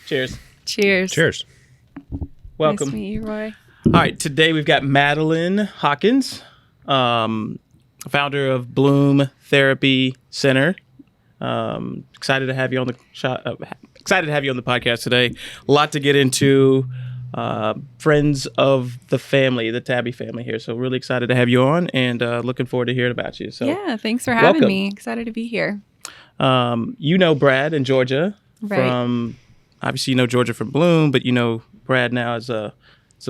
Cheers. Cheers. Cheers. Welcome. Nice to meet you, Roy. All right, today we've got Madeline Hawkins, founder of Bloom Therapy Center. Excited to have you on the excited to have you on the podcast today. A lot to get into. Friends of the family, the Tabbi family here. So really excited to have you on, and looking forward to hearing about you. So yeah, thanks for having welcome. me. Excited to be here. You know Brad in Georgia from obviously you know Georgia from Bloom, but you know Brad now as a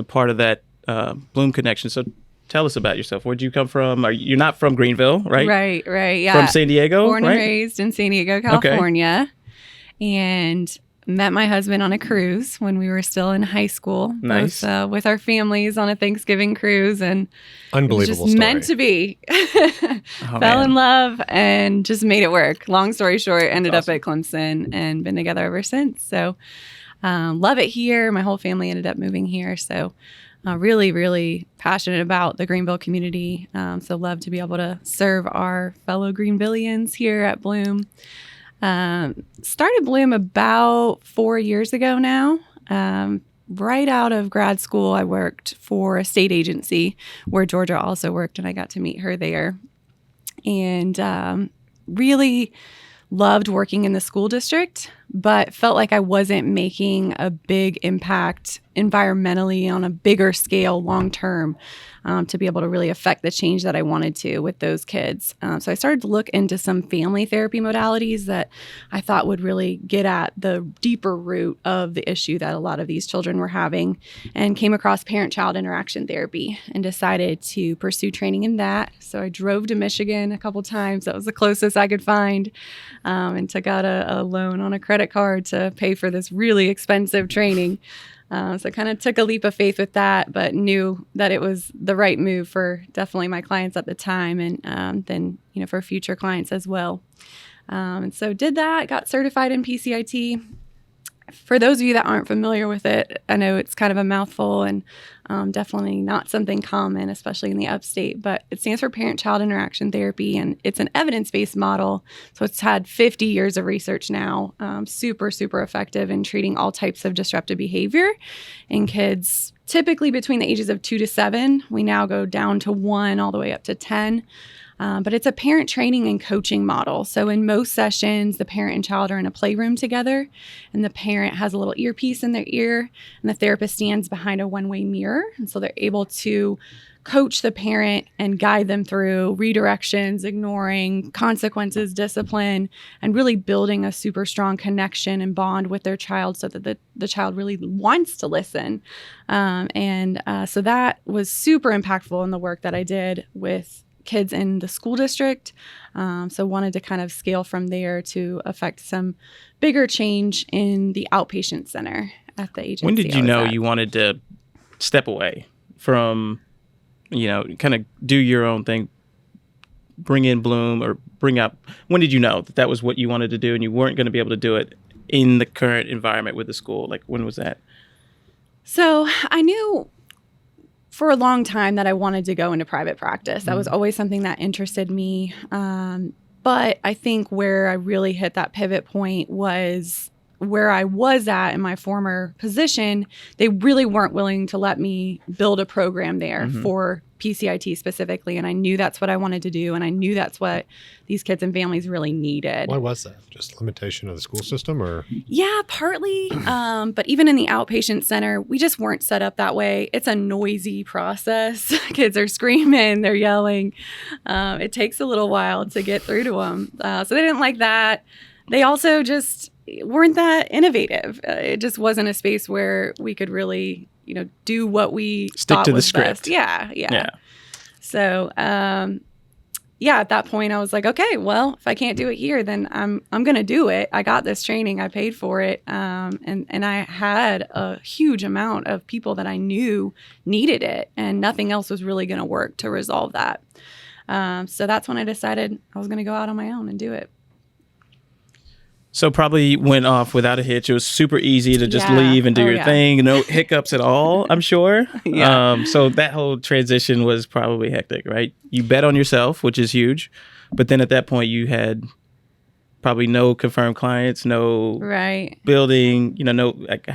part of that Bloom connection. So tell us about yourself. Where'd you come from? You're not from Greenville, right? Right. Yeah. From San Diego, Born right? and raised in San Diego, California. Okay. And met my husband on a cruise when we were still in high school. Nice. Both, with our families on a Thanksgiving cruise. And unbelievable it was just story. meant to be. Fell in love and just made it work. Long story short, ended up at Clemson and been together ever since. So love it here. My whole family ended up moving here. So really, really passionate about the Greenville community. So love to be able to serve our fellow Greenvillians here at Bloom. Started Bloom about 4 years ago now. Right out of grad school, I worked for a state agency where Georgia also worked, and I got to meet her there. And really loved working in the school district, but felt like I wasn't making a big impact environmentally on a bigger scale long term to be able to really affect the change that I wanted to with those kids. So I started to look into some family therapy modalities that I thought would really get at the deeper root of the issue that a lot of these children were having, and came across parent-child interaction therapy and decided to pursue training in that. So I drove to Michigan a couple times. That was the closest I could find, and took out a loan on a credit card to pay for this really expensive training. So I kind of took a leap of faith with that, but knew that it was the right move for definitely my clients at the time, and then for future clients as well. And so did that, got certified in PCIT. For those of you that aren't familiar with it, I know it's kind of a mouthful and definitely not something common, especially in the upstate, but it stands for Parent-Child Interaction Therapy, and it's an evidence-based model. So it's had 50 years of research now, super, super effective in treating all types of disruptive behavior in kids, typically between the ages of 2 to 7. We now go down to 1 all the way up to 10. But it's a parent training and coaching model. So in most sessions, the parent and child are in a playroom together, and the parent has a little earpiece in their ear, and the therapist stands behind a one-way mirror. And so they're able to coach the parent and guide them through redirections, ignoring consequences, discipline, and really building a super strong connection and bond with their child so that the child really wants to listen. So that was super impactful in the work that I did with kids in the school district. So wanted to kind of scale from there to affect some bigger change in the outpatient center at the agency. When did you know you wanted to step away from, kind of do your own thing, bring in Bloom or bring up, when did you know that was what you wanted to do and you weren't going to be able to do it in the current environment with the school? Like, when was that? So I knew for a long time that I wanted to go into private practice. That was always something that interested me. But I think where I really hit that pivot point was where I was at in my former position. They really weren't willing to let me build a program there for PCIT specifically. And I knew that's what I wanted to do. And I knew that's what these kids and families really needed. Why was that? Just limitation of the school system, or? Yeah, partly. But even in the outpatient center, we just weren't set up that way. It's a noisy process. Kids are screaming, they're yelling. It takes a little while to get through to them. So they didn't like that. They also just weren't that innovative. It just wasn't a space where we could really, do what we stick thought to the was script. best. Yeah. So, at that point I was like, okay, well, if I can't do it here, then I'm going to do it. I got this training. I paid for it. And I had a huge amount of people that I knew needed it, and nothing else was really going to work to resolve that. So that's when I decided I was going to go out on my own and do it. So probably went off without a hitch. It was super easy to just leave and do your thing. No hiccups at all, I'm sure. So that whole transition was probably hectic, right? You bet on yourself, which is huge. But then at that point, you had probably no confirmed clients, no Right. building, no, like,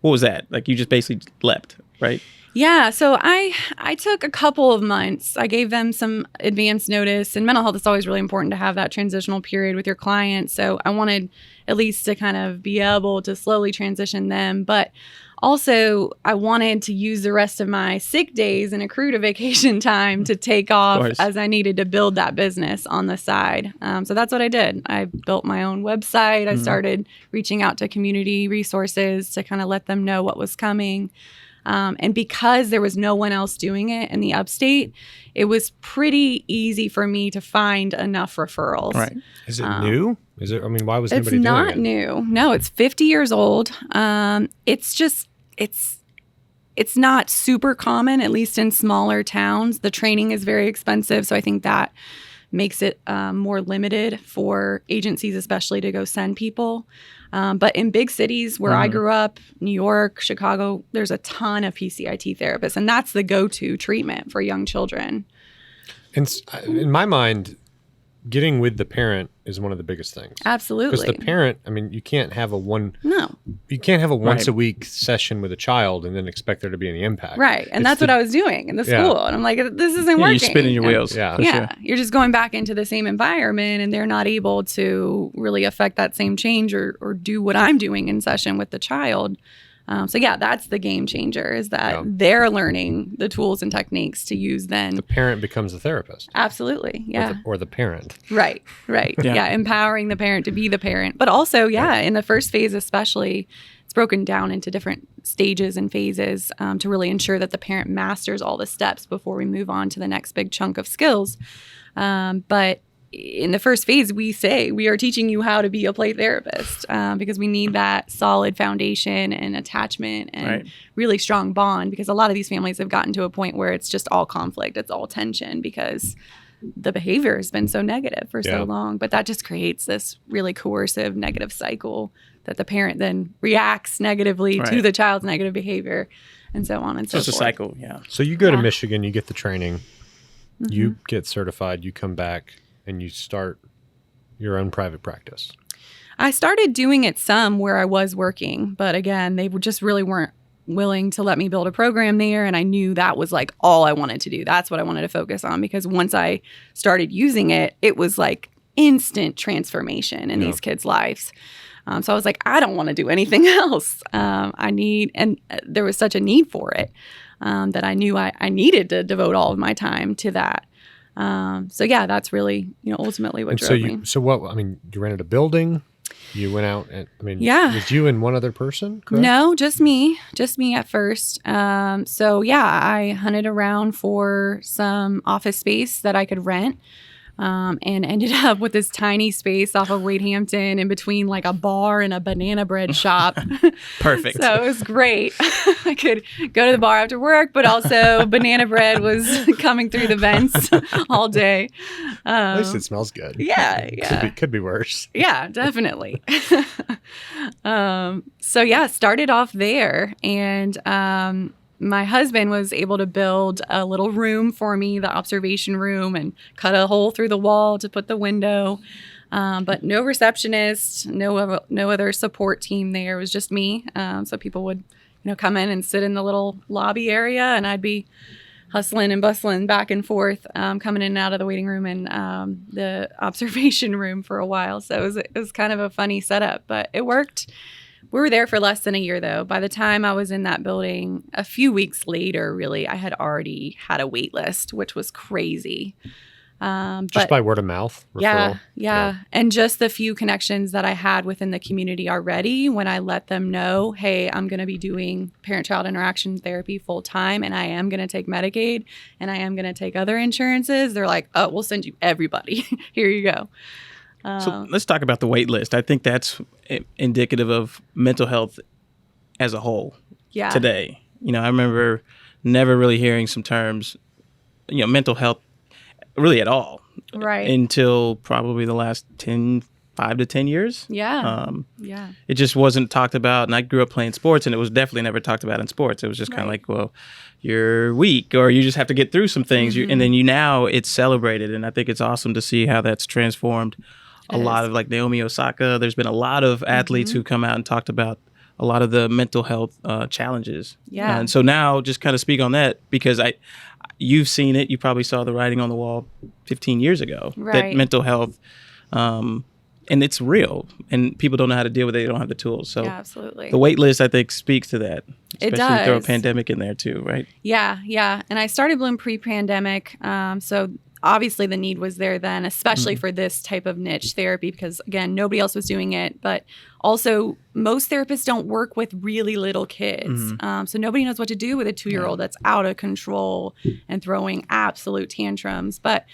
what was that? Like, you just basically leapt, right? Yeah, so I took a couple of months. I gave them some advance notice, and mental health is always really important to have that transitional period with your clients. So I wanted at least to kind of be able to slowly transition them, but also I wanted to use the rest of my sick days and accrued vacation time to take off as I needed to build that business on the side. So that's what I did. I built my own website. I started reaching out to community resources to kind of let them know what was coming. And because there was no one else doing it in the upstate, it was pretty easy for me to find enough referrals. Right. Is it new? Is it? I mean, why was nobody doing it? It's not new. No, it's 50 years old. It's not super common, at least in smaller towns. The training is very expensive, so I think that makes it more limited for agencies, especially to go send people. But in big cities where I grew up, New York, Chicago, there's a ton of PCIT therapists, and that's the go-to treatment for young children. And in my mind, getting with the parent is one of the biggest things. Absolutely. Because the parent, I mean, you can't have a once Right. a week session with a child and then expect there to be any impact. Right. And that's what I was doing in the school. And I'm like, this isn't working. You're spinning your wheels. Yeah. Yeah. You're just going back into the same environment, and they're not able to really affect that same change or do what I'm doing in session with the child. So yeah, that's the game changer, is that they're learning the tools and techniques to use then. The parent becomes the therapist. Absolutely. Yeah. Or the parent. Right. Yeah. Empowering the parent to be the parent. But also, in the first phase especially, it's broken down into different stages and phases to really ensure that the parent masters all the steps before we move on to the next big chunk of skills. But in the first phase, we say we are teaching you how to be a play therapist because we need that solid foundation and attachment and really strong bond, because a lot of these families have gotten to a point where it's just all conflict. It's all tension because the behavior has been so negative for so long. But that just creates this really coercive negative cycle that the parent then reacts negatively to the child's negative behavior and so on and so forth. It's a cycle, yeah. So you go to Michigan, you get the training, you get certified, you come back, and you start your own private practice. I started doing it some where I was working, but again, they just really weren't willing to let me build a program there, and I knew that was like all I wanted to do. That's what I wanted to focus on, because once I started using it, it was like instant transformation in these kids' lives. So I was like, I don't want to do anything else. And there was such a need for it that I knew I needed to devote all of my time to that. So yeah, that's really, ultimately what drove me. So what, I mean, you rented a building, you went out and, was you and one other person? Correct? No, just me at first. So yeah, I hunted around for some office space that I could rent. And ended up with this tiny space off of Wade Hampton in between like a bar and a banana bread shop. Perfect. So it was great. I could go to the bar after work, but also banana bread was coming through the vents all day. At least it smells good. Yeah. Could be worse. Yeah, definitely. So yeah, started off there, and my husband was able to build a little room for me, the observation room, and cut a hole through the wall to put the window. But no receptionist, no other support team there. It was just me. So people would, come in and sit in the little lobby area, and I'd be hustling and bustling back and forth, coming in and out of the waiting room and the observation room for a while. So it was kind of a funny setup, but it worked. We were there for less than a year, though. By the time I was in that building, a few weeks later, really, I had already had a wait list, which was crazy. Just by word of mouth referral? Yeah. And just the few connections that I had within the community already, when I let them know, hey, I'm going to be doing parent-child interaction therapy full-time, and I am going to take Medicaid, and I am going to take other insurances, they're like, oh, we'll send you everybody. Here you go. So let's talk about the wait list. I think that's indicative of mental health as a whole today. I remember never really hearing some terms, mental health really at all. Right. Until probably the last 5 to 10 years. Yeah. It just wasn't talked about. And I grew up playing sports, and it was definitely never talked about in sports. It was just kind of like, well, you're weak, or you just have to get through some things. And then now it's celebrated. And I think it's awesome to see how that's transformed a lot of like Naomi Osaka. There's been a lot of athletes who come out and talked about a lot of the mental health challenges. Yeah. And so now just kind of speak on that, because you've seen it. You probably saw the writing on the wall 15 years ago that mental health, and it's real, and people don't know how to deal with it. They don't have the tools. So absolutely. The wait list, I think, speaks to that. It does. Especially throw a pandemic in there too, right? Yeah. And I started Bloom pre-pandemic. So obviously the need was there then, especially for this type of niche therapy, because again, nobody else was doing it. But also most therapists don't work with really little kids. So nobody knows what to do with a 2-year-old that's out of control and throwing absolute tantrums. But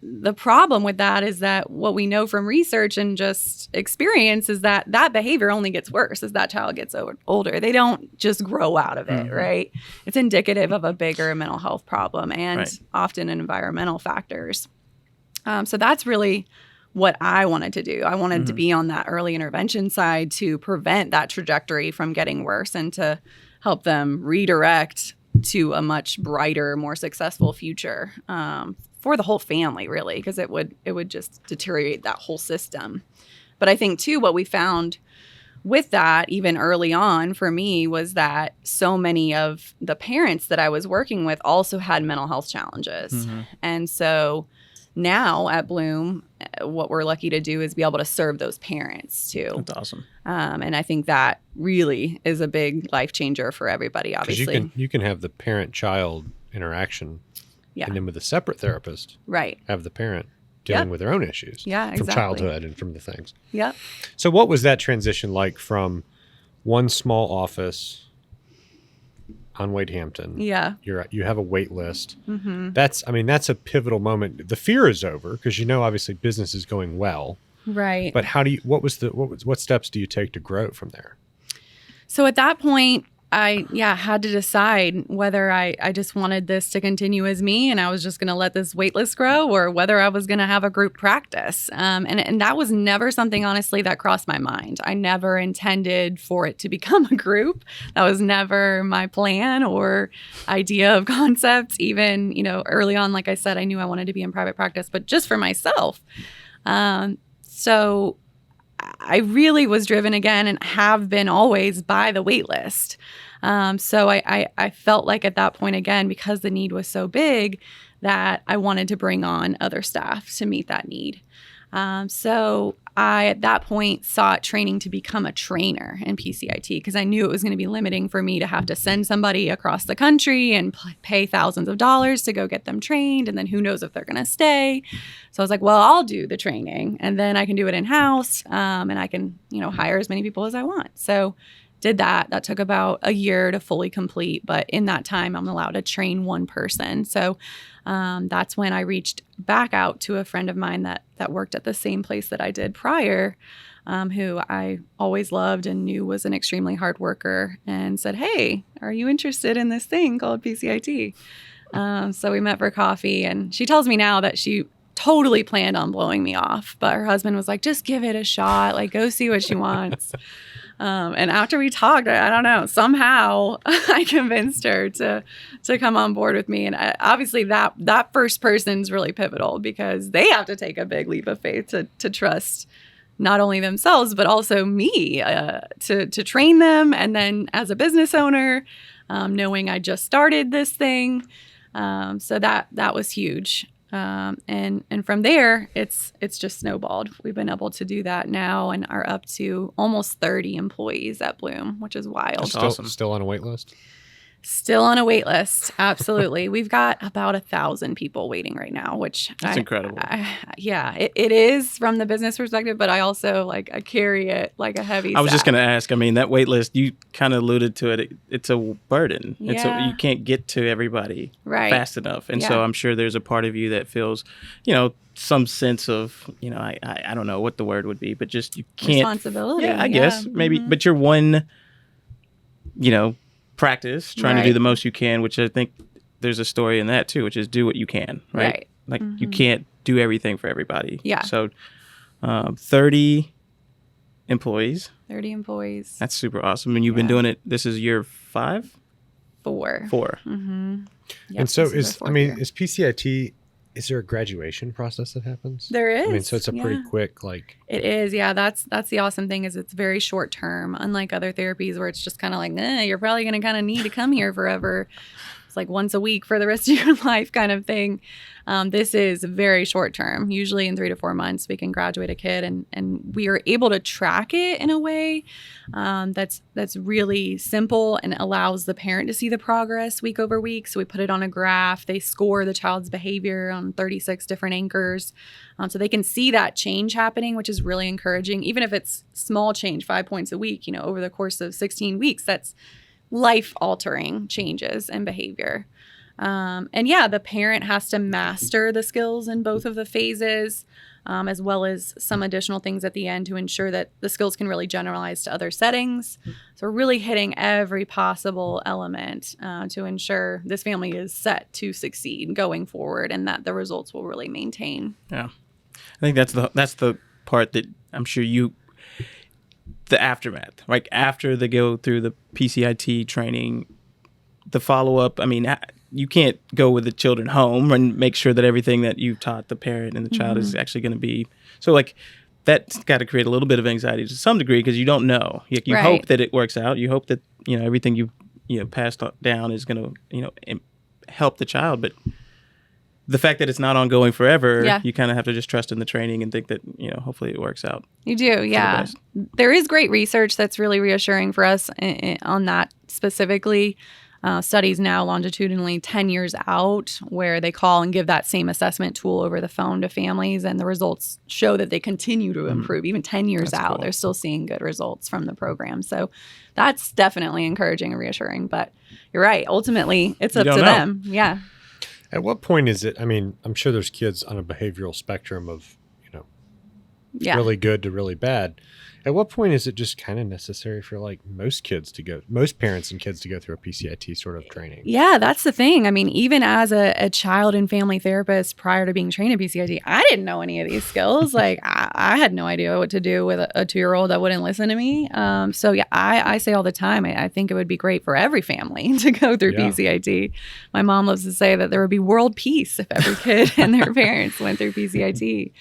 the problem with that is that what we know from research and just experience is that behavior only gets worse as that child gets older. They don't just grow out of it, right? It's indicative of a bigger mental health problem and often environmental factors. So that's really what I wanted to do. I wanted to be on that early intervention side to prevent that trajectory from getting worse and to help them redirect to a much brighter, more successful future for the whole family, really, because it would just deteriorate that whole system. But I think, too, what we found with that, even early on for me, was that so many of the parents that I was working with also had mental health challenges. And so now at Bloom, what we're lucky to do is be able to serve those parents, too. That's awesome. And I think that really is a big life changer for everybody, obviously. You can have the parent-child interaction. Yeah. And then with a separate therapist, have the parent dealing with their own issues from childhood and from the things. Yep. So what was that transition like from one small office on Wade Hampton? Yeah. You have a wait list. That's a pivotal moment. The fear is over because obviously business is going well. Right. But what steps do you take to grow from there? So at that point, I had to decide whether I just wanted this to continue as me and I was just going to let this wait list grow, or whether I was going to have a group practice. And that was never something, honestly, that crossed my mind. I never intended for it to become a group. That was never my plan or idea of concept. Even, early on, like I said, I knew I wanted to be in private practice, but just for myself. So I really was driven again, and have been always, by the wait list. So I felt like at that point, again, because the need was so big, that I wanted to bring on other staff to meet that need. So I, at that point, sought training to become a trainer in PCIT, because I knew it was going to be limiting for me to have to send somebody across the country and pay thousands of dollars to go get them trained. And then who knows if they're going to stay. So I was like, well, I'll do the training and then I can do it in-house, and I can, hire as many people as I want. So did that. That took about a year to fully complete. But in that time, I'm allowed to train one person. So that's when I reached back out to a friend of mine that worked at the same place that I did prior, who I always loved and knew was an extremely hard worker, and said, hey, are you interested in this thing called PCIT? So we met for coffee, and she tells me now that she totally planned on blowing me off, but her husband was like, just give it a shot, like go see what she wants. And after we talked, I don't know, somehow I convinced her to come on board with me. And obviously that first person's really pivotal, because they have to take a big leap of faith to trust not only themselves, but also me, to train them. And then as a business owner, knowing I just started this thing. So that was huge. And from there, it's just snowballed. We've been able to do that now and are up to almost 30 employees at Bloom, which is wild. Still on a wait list? Still on a wait list. Absolutely. We've got about 1,000 people waiting right now, which that's incredible. It is from the business perspective, but I also I carry it like a heavy I was sack. just going to ask, that wait list, you kind of alluded to it. It's a burden. Yeah. You can't get to everybody fast enough. And so I'm sure there's a part of you that feels, some sense of, I don't know what the word would be, but just you can't. Responsibility. Yeah, I guess maybe, but you're one, practice trying to do the most you can, which I think there's a story in that too, which is do what you can, right? Like you can't do everything for everybody. Yeah. So 30 employees. 30 employees. That's super awesome. And you've been doing it, this is year 5? 4. 4. Mm-hmm. Yep, and so is PCIT, Is there a graduation process that happens? There is. I mean, so it's a pretty quick, like... It is, yeah. That's the awesome thing is it's very short term, unlike other therapies where it's just kind of like, you're probably going to kind of need to come here forever. It's like once a week for the rest of your life kind of thing. This is very short term. Usually in 3 to 4 months, we can graduate a kid, and we are able to track it in a way that's really simple and allows the parent to see the progress week over week. So we put it on a graph. They score the child's behavior on 36 different anchors. So they can see that change happening, which is really encouraging. Even if it's small change, 5 points a week, over the course of 16 weeks, that's life-altering changes in behavior. And yeah, the parent has to master the skills in both of the phases, as well as some additional things at the end to ensure that the skills can really generalize to other settings. So we're really hitting every possible element to ensure this family is set to succeed going forward and that the results will really maintain. Yeah. I think that's the part that I'm sure the aftermath, like after they go through the PCIT training, the follow-up, I mean, you can't go with the children home and make sure that everything that you've taught the parent and the child is actually going to be. So like that's got to create a little bit of anxiety to some degree because you don't know. You hope that it works out. You hope that, everything you passed down is going to, help the child. But the fact that it's not ongoing forever, you kind of have to just trust in the training and think that, hopefully it works out. You do, yeah. There is great research that's really reassuring for us on that specifically. Studies now longitudinally 10 years out where they call and give that same assessment tool over the phone to families, and the results show that they continue to improve. Even 10 years out, cool. They're still seeing good results from the program. So that's definitely encouraging and reassuring. But you're right. Ultimately, it's up to them. Yeah. At what point is it, I mean, I'm sure there's kids on a behavioral spectrum of, really good to really bad. At what point is it just kind of necessary for like most parents and kids to go through a PCIT sort of training? Yeah, that's the thing. I mean, even as a child and family therapist prior to being trained in PCIT, I didn't know any of these skills. Like I had no idea what to do with a 2-year-old that wouldn't listen to me. So yeah, I say all the time, I think it would be great for every family to go through PCIT. My mom loves to say that there would be world peace if every kid and their parents went through PCIT.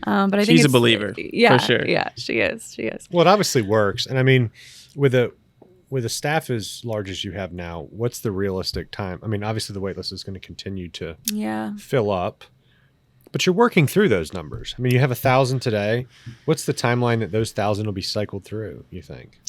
But I think she's a believer, for sure. Yeah, she is. Well, it obviously works, and I mean, with a staff as large as you have now, what's the realistic time? I mean, obviously the wait list is going to continue to fill up, but you're working through those numbers. I mean, you have 1,000 today. What's the timeline that those 1,000 will be cycled through? You think?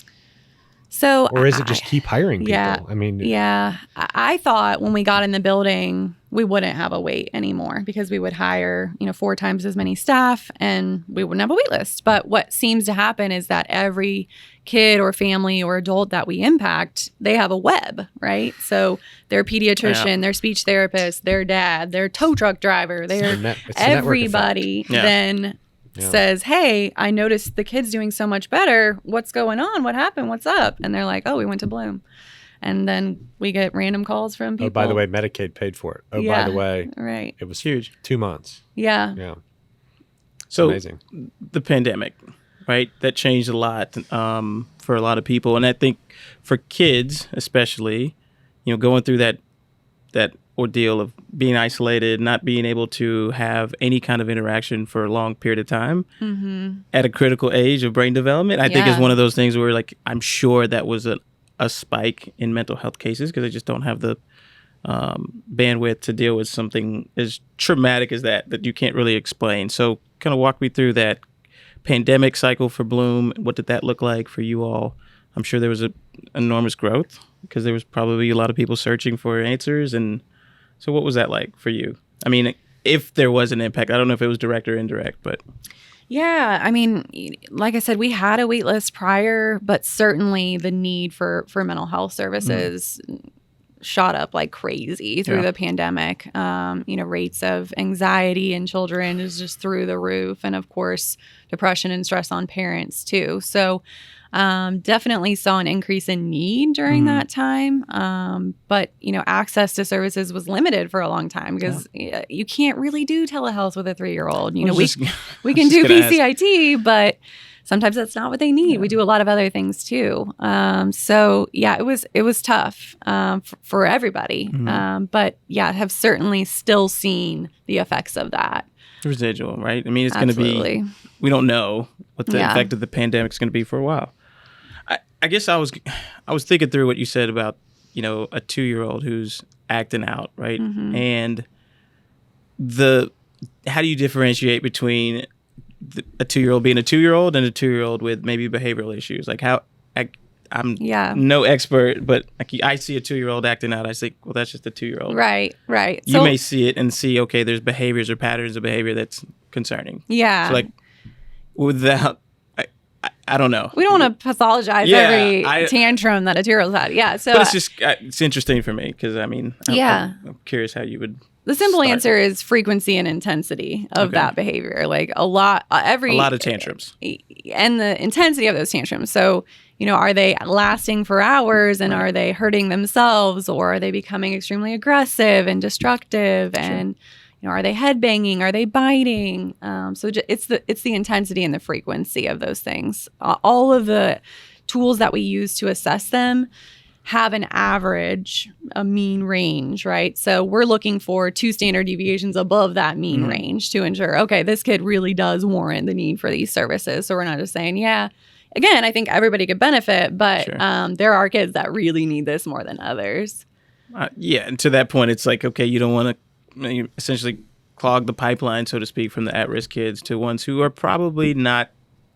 So, or is it just keep hiring people? I mean, I thought when we got in the building, we wouldn't have a wait anymore because we would hire, 4 times as many staff and we wouldn't have a wait list. But what seems to happen is that every kid or family or adult that we impact, they have a web, right? So their pediatrician, their speech therapist, their dad, their tow truck driver, everybody then says, hey, I noticed the kid's doing so much better. What's going on? What happened? What's up? And they're like, oh, we went to Bloom. And then we get random calls from people. Oh, by the way, Medicaid paid for it. Oh, by the way, it was huge. 2 months. Yeah. So amazing. The pandemic, right? That changed a lot for a lot of people. And I think for kids, especially, going through that ordeal of being isolated, not being able to have any kind of interaction for a long period of time at a critical age of brain development, I think is one of those things where like, I'm sure that was a spike in mental health cases because they just don't have the bandwidth to deal with something as traumatic as that you can't really explain. So kind of walk me through that pandemic cycle for Bloom. What did that look like for you all? I'm sure there was an enormous growth because there was probably a lot of people searching for answers. And so what was that like for you? I mean, if there was an impact, I don't know if it was direct or indirect, but... Yeah, I mean, like I said, we had a wait list prior, but certainly the need for mental health services shot up like crazy through the pandemic. Rates of anxiety in children is just through the roof. And of course, depression and stress on parents too. So definitely saw an increase in need during that time. But, access to services was limited for a long time because you can't really do telehealth with a 3-year-old. We can do PCIT, but sometimes that's not what they need. Yeah. We do a lot of other things too. So yeah, it was tough for everybody. Mm-hmm. But yeah, have certainly still seen the effects of that. Residual, right? I mean, it's going to be, we don't know what the effect of the pandemic is going to be for a while. I guess I was thinking through what you said about, a 2-year-old who's acting out, right? Mm-hmm. And how do you differentiate between a 2-year-old being a 2-year-old and a 2-year-old with maybe behavioral issues? Like I'm no expert, but like I see a 2-year-old acting out, I think, well, that's just a 2-year-old. Right. You may see it and see, okay, there's behaviors or patterns of behavior that's concerning. Yeah. So like without, I don't know. We don't want to pathologize every tantrum that a 2-year-old's had. Yeah. So, but it's just, it's interesting for me because I'm curious how you would. The simple answer is frequency and intensity of that behavior. Like a lot of tantrums. And the intensity of those tantrums. So, are they lasting for hours and are they hurting themselves, or are they becoming extremely aggressive and destructive? Sure. And, are they headbanging? Are they biting? So it's the intensity and the frequency of those things. All of the tools that we use to assess them have an average, a mean range, right? So we're looking for 2 standard deviations above that mean mm-hmm. range to ensure, okay, this kid really does warrant the need for these services. So we're not just saying, again, I think everybody could benefit, but there are kids that really need this more than others. And to that point, it's like, okay, you don't want to essentially clog the pipeline, so to speak, from the at-risk kids to ones who are probably not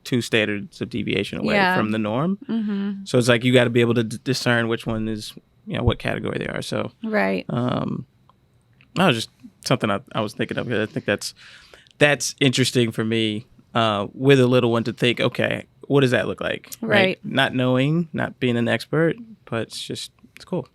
2 standards of deviation away from the norm. Mm-hmm. So it's like you got to be able to discern which one is, what category they are. So right. That was just something I was thinking of. I think that's interesting for me with a little one to think, okay, what does that look like? Right. Not knowing, not being an expert, but it's cool.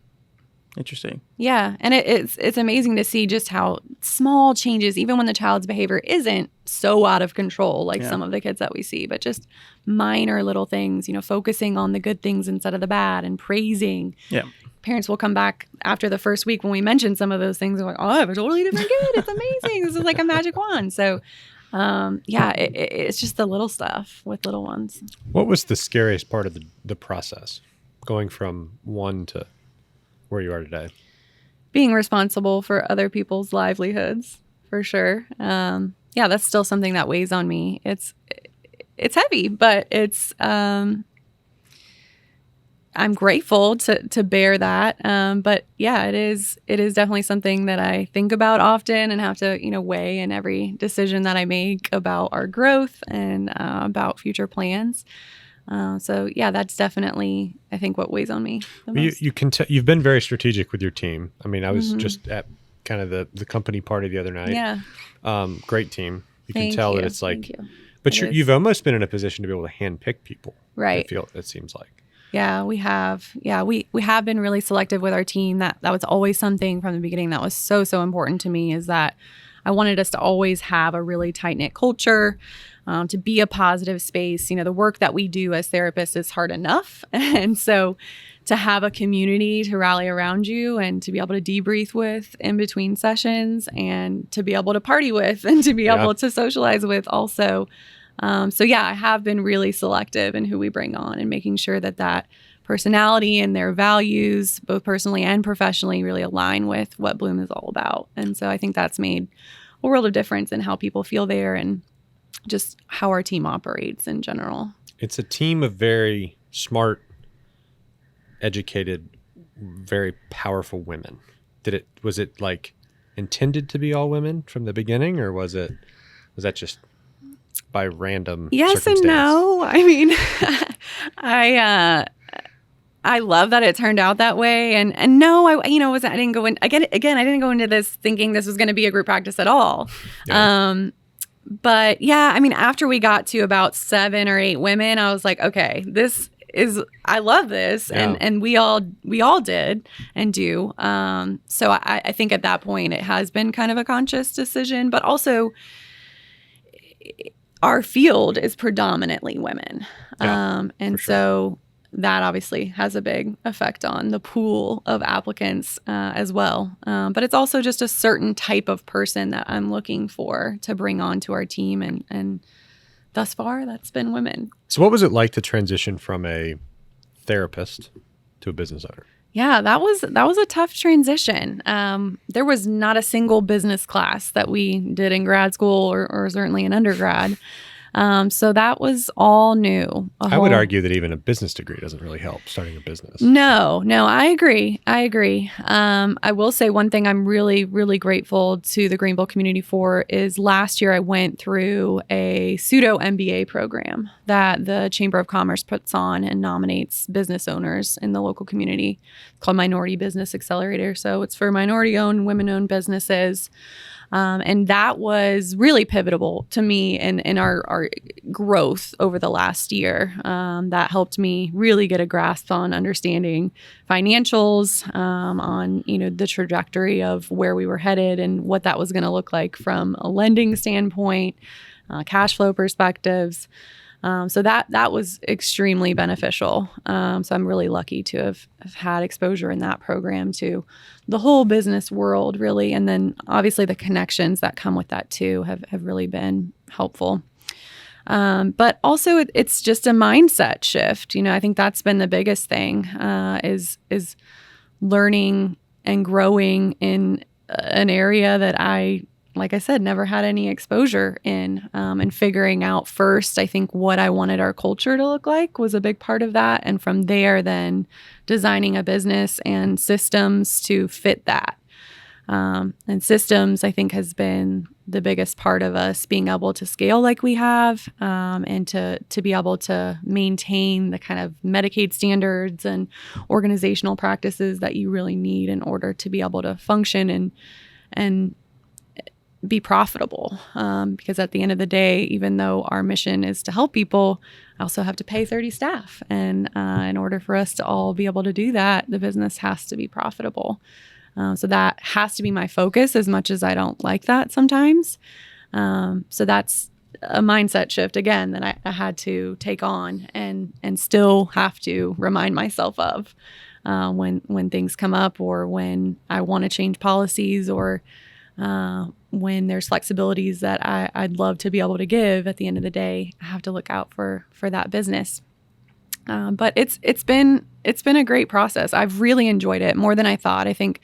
Interesting. Yeah. And it's amazing to see just how small changes, even when the child's behavior isn't so out of control, like some of the kids that we see, but just minor little things, focusing on the good things instead of the bad and praising. Yeah. Parents will come back after the first week when we mention some of those things and like, oh, I have a totally different kid. It's amazing. This is like a magic wand. So it's just the little stuff with little ones. What was the scariest part of the process, going from 1 to where you are today? Being responsible for other people's livelihoods, for sure. That's still something that weighs on me. It's heavy, but it's I'm grateful to bear that. But yeah, it is definitely something that I think about often and have to, weigh in every decision that I make about our growth and about future plans. So yeah, that's definitely, I think, what weighs on me the most. You can you've been very strategic with your team. I mean, I was mm-hmm. just at kind of the company party the other night. Yeah. Great team. You Thank can tell you. that it's like, Thank you. But you've almost been in a position to be able to handpick people. Right. It seems like. Yeah, we have. Yeah, we have been really selective with our team. That was always something from the beginning that was so important to me, is that I wanted us to always have a really tight-knit culture, to be a positive space. The work that we do as therapists is hard enough. And so to have a community to rally around you and to be able to debrief with in between sessions and to be able to party with and to be able to socialize with also. So yeah, I have been really selective in who we bring on and making sure that personality and their values, both personally and professionally, really align with what Bloom is all about. And so I think that's made a world of difference in how people feel there and just how our team operates in general. It's a team of very smart, educated, very powerful women. Was it like intended to be all women from the beginning, or was that just by random yes and no? I mean, I love that it turned out that way, and no, I didn't go in again. I didn't go into this thinking this was going to be a group practice at all. Yeah. But yeah, I mean, after we got to about 7 or 8 women, I was like, okay, I love this. Yeah. And we all did and do. So I think at that point it has been kind of a conscious decision, but also our field is predominantly women. And so that obviously has a big effect on the pool of applicants as well. But it's also just a certain type of person that I'm looking for to bring onto our team. And thus far, that's been women. So what was it like to transition from a therapist to a business owner? Yeah, that was a tough transition. There was not a single business class that we did in grad school or certainly in undergrad. So that was all new. I would argue that even a business degree doesn't really help starting a business. No, I agree. I will say one thing I'm really, really grateful to the Greenville community for is last year I went through a pseudo MBA program that the Chamber of Commerce puts on and nominates business owners in the local community. It's called Minority Business Accelerator. So it's for minority-owned, women-owned businesses. And that was really pivotal to me in our growth over the last year. That helped me really get a grasp on understanding financials, on the trajectory of where we were headed and what that was going to look like from a lending standpoint, cash flow perspectives. So that was extremely beneficial. So I'm really lucky to have had exposure in that program to the whole business world, really. And then obviously the connections that come with that too have really been helpful. But also it's just a mindset shift. I think that's been the biggest thing, is learning and growing in an area that like I said, never had any exposure in, and figuring out first, I think what I wanted our culture to look like was a big part of that. And from there, then designing a business and systems to fit that. And systems, I think, has been the biggest part of us being able to scale like we have, and to be able to maintain the kind of Medicaid standards and organizational practices that you really need in order to be able to function and be profitable, because at the end of the day, even though our mission is to help people, I also have to pay 30 staff. And in order for us to all be able to do that, the business has to be profitable. So that has to be my focus, as much as I don't like that sometimes. So that's a mindset shift, again, that I had to take on and still have to remind myself of when things come up, or when I want to change policies, or when there's flexibilities that I'd love to be able to give. At the end of the day, I have to look out for that business. But it's been a great process. I've really enjoyed it more than I thought. I think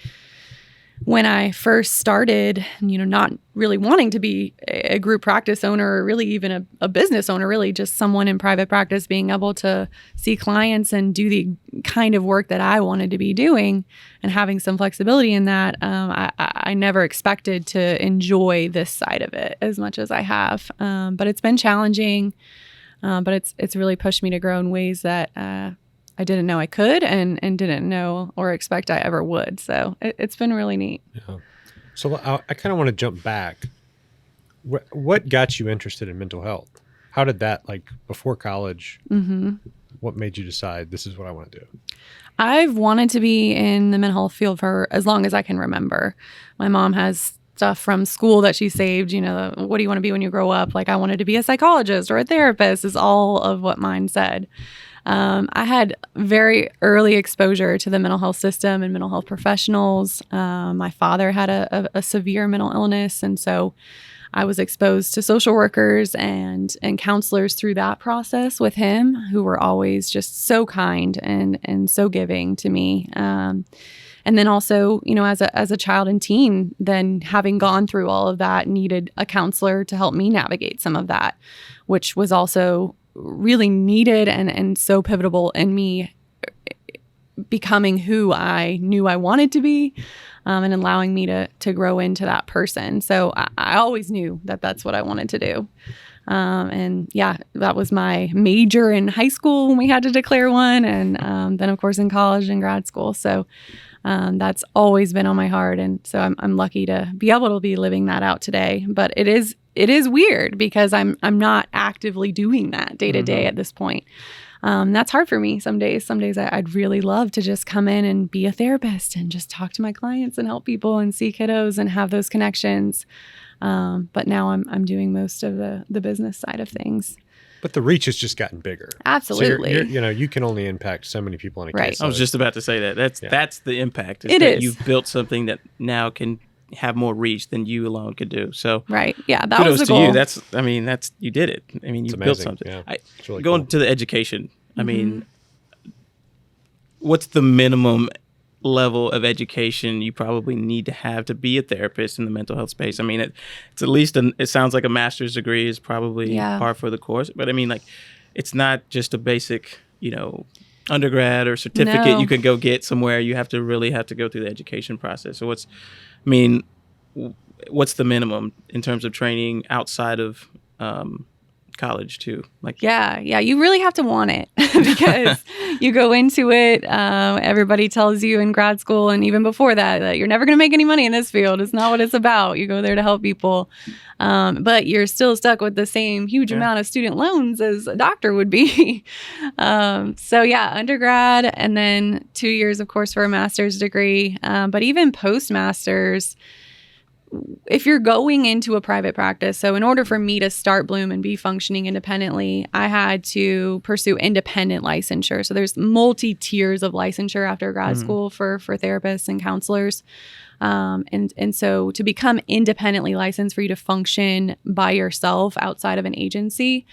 when I first started, not really wanting to be a group practice owner, or really even a business owner, really just someone in private practice, being able to see clients and do the kind of work that I wanted to be doing, and having some flexibility in that, I never expected to enjoy this side of it as much as I have. But it's been challenging, but it's really pushed me to grow in ways that I didn't know I could, and didn't know or expect I ever would. So it's been really neat. Yeah. So I kind of want to jump back. What got you interested in mental health? How did that, before college, what made you decide this is what I want to do? I've wanted to be in the mental health field for as long as I can remember. My mom has stuff from school that she saved, what do you want to be when you grow up? I wanted to be a psychologist or a therapist, is all of what mine said. I had very early exposure to the mental health system and mental health professionals. My father had a severe mental illness, and so I was exposed to social workers and counselors through that process with him, who were always just so kind and so giving to me. And then also, as a child and teen, then having gone through all of that, needed a counselor to help me navigate some of that, which was also really needed and so pivotal in me becoming who I knew I wanted to be, and allowing me to grow into that person. So I always knew that that's what I wanted to do. And yeah, that was my major in high school when we had to declare one. And then of course in college and grad school. So that's always been on my heart. And so I'm lucky to be able to be living that out today. But it is weird, because I'm not actively doing that day to day at this point. That's hard for me some days. Some days I'd really love to just come in and be a therapist and just talk to my clients and help people and see kiddos and have those connections. But now I'm doing most of the business side of things. But the reach has just gotten bigger. Absolutely. So you can only impact so many people in a case. I was just about to say that. That's the impact. It is. You've built something that now can have more reach than you alone could do. So right. Yeah. That kudos was the to goal. you. That's you did it. I mean, you built something. Yeah. It's really going cool. to the education. I mean, what's the minimum level of education you probably need to have to be a therapist in the mental health space? I mean, it's at least it sounds like a master's degree is probably par for the course, but I mean, like, it's not just a basic, undergrad or certificate you can go get somewhere. You have to go through the education process. So what's the minimum in terms of training outside of college too? Yeah, you really have to want it because you go into it, everybody tells you in grad school and even before that you're never going to make any money in this field. It's not what it's about. You go there to help people, but you're still stuck with the same huge amount of student loans as a doctor would be. So undergrad and then 2 years, of course, for a master's degree, but even post-master's, if you're going into a private practice, so in order for me to start Bloom and be functioning independently, I had to pursue independent licensure. So there's multi-tiers of licensure after grad school for therapists and counselors. And so to become independently licensed, for you to function by yourself outside of an agency,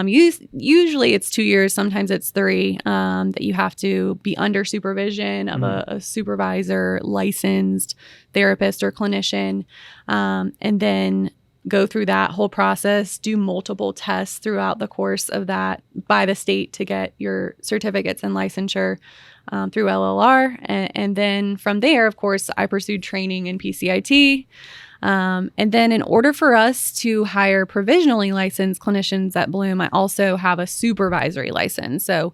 usually it's 2 years, sometimes it's 3, that you have to be under supervision of a supervisor, licensed therapist or clinician, and then go through that whole process, do multiple tests throughout the course of that by the state to get your certificates and licensure through LLR. And then from there, of course, I pursued training in PCIT. And then in order for us to hire provisionally licensed clinicians at Bloom, I also have a supervisory license. So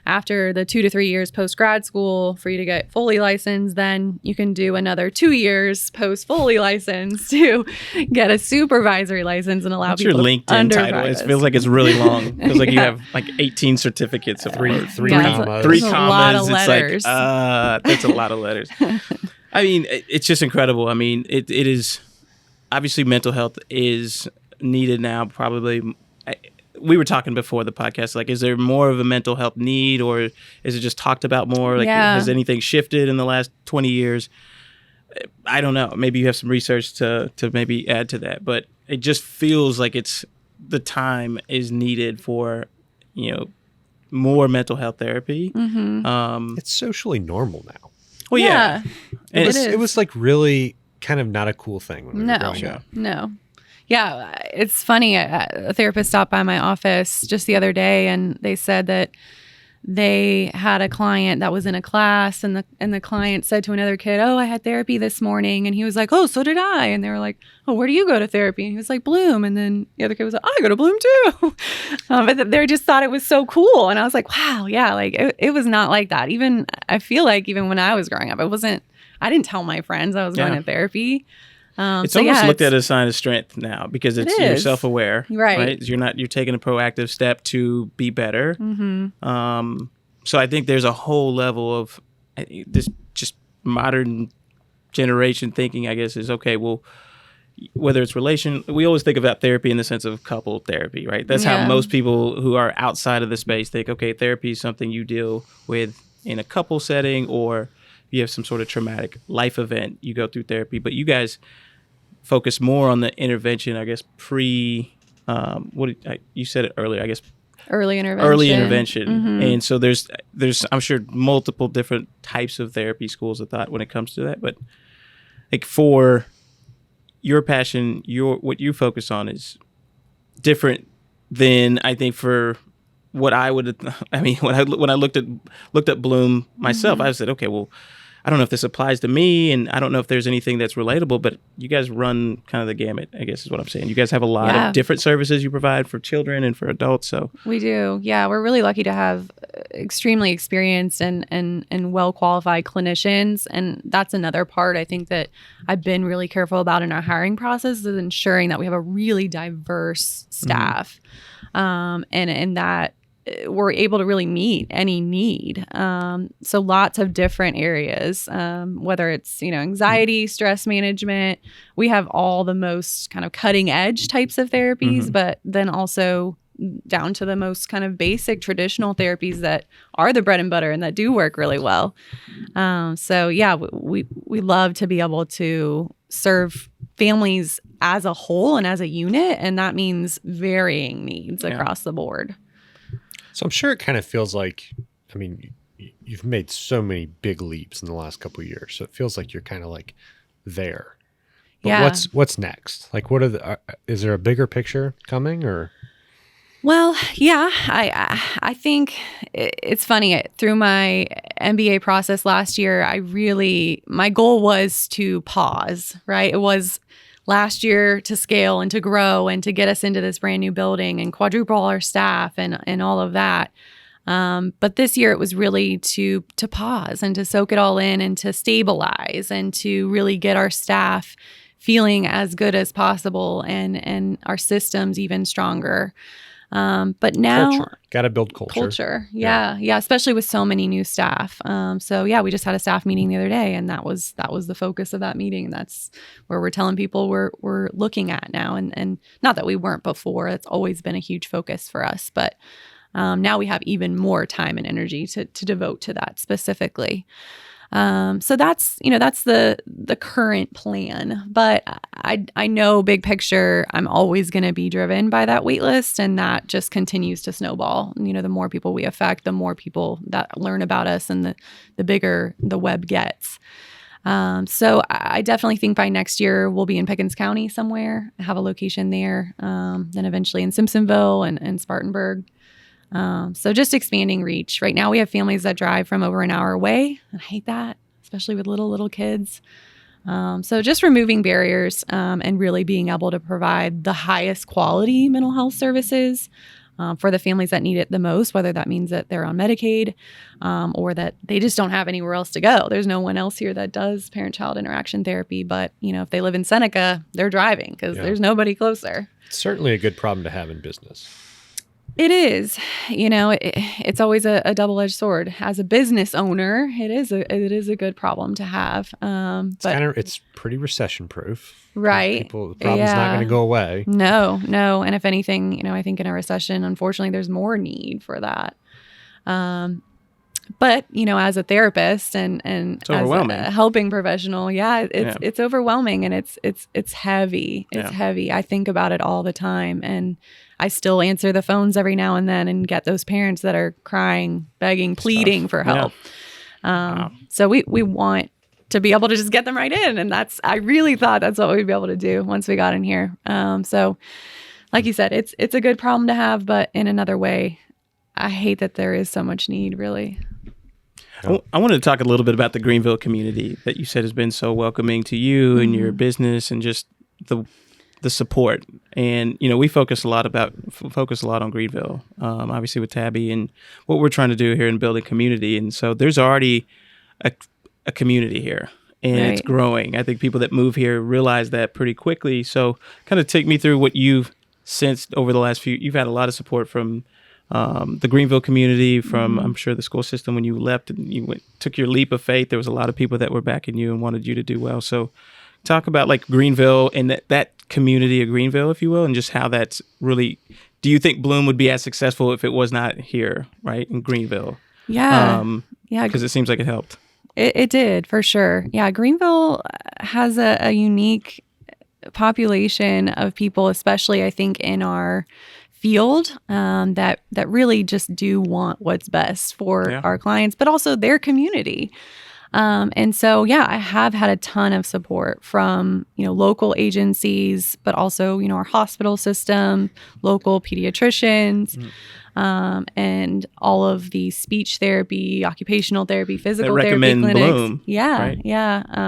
after the 2 to 3 years post-grad school, for you to get fully licensed, then you can do another 2 years post-fully licensed to get a supervisory license and allow What's people your LinkedIn to title? It feels like it's really long. It feels like you have like 18 certificates of three commas. Three That's commas. a lot of It's letters. that's a lot of letters. I mean, it's just incredible. I mean, it is obviously mental health is needed now. Probably, we were talking before the podcast. Like, is there more of a mental health need, or is it just talked about more? Like, has anything shifted in the last 20 years? I don't know. Maybe you have some research to maybe add to that, but it just feels like the time is needed for, more mental health therapy. It's socially normal now. Well, yeah. It was like really kind of not a cool thing when we were growing up. No. Yeah, it's funny. A therapist stopped by my office just the other day, and they said that they had a client that was in a class, and the client said to another kid, "Oh, I had therapy this morning," and he was like, "Oh, so did I." And they were like, "Oh, where do you go to therapy?" And he was like, "Bloom." And then the other kid was like, "I go to Bloom too." But they just thought it was so cool, and I was like, "Wow, yeah." Like it was not like that. Even I feel like even when I was growing up, I didn't tell my friends I was going to therapy. It's almost looked at as a sign of strength now because you're self-aware, right? You're taking a proactive step to be better. So I think there's a whole level of this just modern generation thinking, I guess, is okay. Well, whether it's we always think about therapy in the sense of couple therapy, right? That's how most people who are outside of the space think, okay, therapy is something you deal with in a couple setting, or you have some sort of traumatic life event, you go through therapy. But you guys focus more on the intervention, I guess, you said it earlier, I guess. Early intervention. And so there's I'm sure multiple different types of therapy schools of thought when it comes to that. But like for your passion, what you focus on is different than I think for what I would. I mean, when I looked at Bloom myself, I said, okay, well, I don't know if this applies to me, and I don't know if there's anything that's relatable, but you guys run kind of the gamut, I guess is what I'm saying. You guys have a lot of different services you provide for children and for adults. So we do. Yeah, we're really lucky to have extremely experienced and well-qualified clinicians. And that's another part I think that I've been really careful about in our hiring process, is ensuring that we have a really diverse staff, and that we're able to really meet any need. So lots of different areas, whether it's, anxiety, stress management. We have all the most kind of cutting edge types of therapies, but then also down to the most kind of basic traditional therapies that are the bread and butter and that do work really well. So yeah, we love to be able to serve families as a whole and as a unit, and that means varying needs across the board. So I'm sure it kind of feels like, I mean, you've made so many big leaps in the last couple of years, so it feels like you're kind of like there. But what's next? Like, is there a bigger picture coming, or? Well, yeah, I think it's funny. Through my MBA process last year, my goal was to pause, right? It was last year to scale and to grow and to get us into this brand new building and quadruple our staff and all of that. But this year it was really to pause and to soak it all in and to stabilize and to really get our staff feeling as good as possible and our systems even stronger. But now got to build culture. Yeah. Especially with so many new staff. So yeah, we just had a staff meeting the other day, and that was the focus of that meeting. And that's where we're telling people we're looking at now. And not that we weren't before, it's always been a huge focus for us, but now we have even more time and energy to devote to that specifically. So that's the current plan, but I know big picture, I'm always going to be driven by that wait list, and that just continues to snowball. The more people we affect, the more people that learn about us, and the bigger the web gets. So I definitely think by next year we'll be in Pickens County somewhere, have a location there, then eventually in Simpsonville and Spartanburg. So just expanding reach. Right now we have families that drive from over an hour away. I hate that, especially with little kids. So just removing barriers and really being able to provide the highest quality mental health services for the families that need it the most, whether that means that they're on Medicaid or that they just don't have anywhere else to go. There's no one else here that does parent-child interaction therapy, but if they live in Seneca, they're driving because there's nobody closer. It's certainly a good problem to have in business. It is, it's always a double-edged sword. As a business owner, it is a good problem to have. But it's pretty recession-proof, right? The problem's not going to go away. No. And if anything, I think in a recession, unfortunately, there's more need for that. But as a therapist and as a helping professional, it's overwhelming, and it's heavy. It's heavy. I think about it all the time, and I still answer the phones every now and then and get those parents that are crying, begging, pleading for help. So we want to be able to just get them right in, and I really thought that's what we'd be able to do once we got in here. So, like you said, it's a good problem to have, but in another way, I hate that there is so much need, really. I wanted to talk a little bit about the Greenville community that you said has been so welcoming to you and your business, and just the support. And we focus a lot on Greenville, obviously with Tabbi and what we're trying to do here in building community. And so there's already a community here, and it's growing. I think people that move here realize that pretty quickly. So kind of take me through what you've sensed over the last you've had a lot of support from the Greenville community, from I'm sure the school system when you left and you took your leap of faith. There was a lot of people that were backing you and wanted you to do well. So talk about like Greenville and that community of Greenville, if you will, and just how that's really, do you think Bloom would be as successful if it was not here, right, in Greenville? Yeah. Because it seems like it helped. It did, for sure. Yeah, Greenville has a unique population of people, especially I think in our field, that really just do want what's best for our clients, but also their community. And so, I have had a ton of support from, local agencies, but also, our hospital system, local pediatricians, and all of the speech therapy, occupational therapy, physical therapy clinics. Bloom,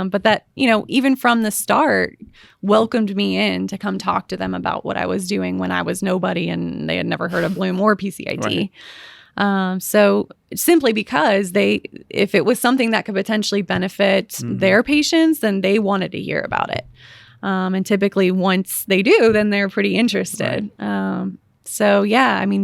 But that, even from the start, welcomed me in to come talk to them about what I was doing when I was nobody and they had never heard of Bloom or PCIT. So simply because if it was something that could potentially benefit their patients, then they wanted to hear about it. And typically once they do, then they're pretty interested. So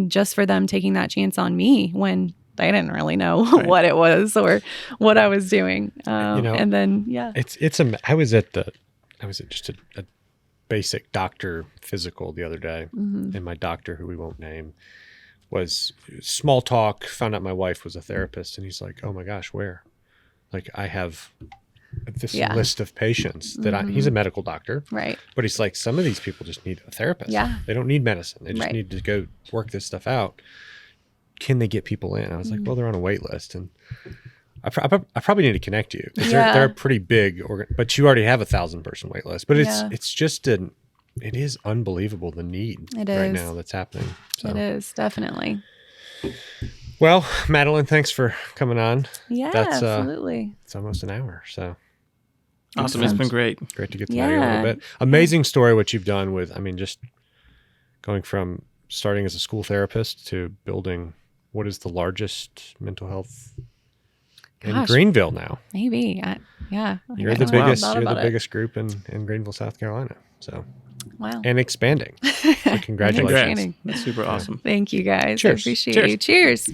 just for them taking that chance on me when they didn't really know what it was or what I was doing. And then, I was at just a basic doctor physical the other day, and my doctor, who we won't name, was small talk, found out my wife was a therapist, and he's like, oh my gosh, where? Like, I have this list of patients that he's a medical doctor. Right. But he's like, some of these people just need a therapist. Yeah. They don't need medicine. They just need to go work this stuff out. Can they get people in? I was like, well, they're on a wait list. And I probably need to connect you. They're a pretty big but you already have 1,000-person wait list. But it's just it is unbelievable the need right now that's happening. So. It is, definitely. Well, Madeline, thanks for coming on. Yeah, absolutely. It's almost an hour, so. Awesome. It's been great. Great to get to know you a little bit. Amazing story what you've done with, just going from starting as a school therapist to building what is the largest mental health in Greenville now. Maybe. You're the biggest. You're the biggest group in Greenville, South Carolina. So. Wow. And expanding. So congratulations. That's super awesome. Thank you guys. Cheers. I appreciate you. Cheers.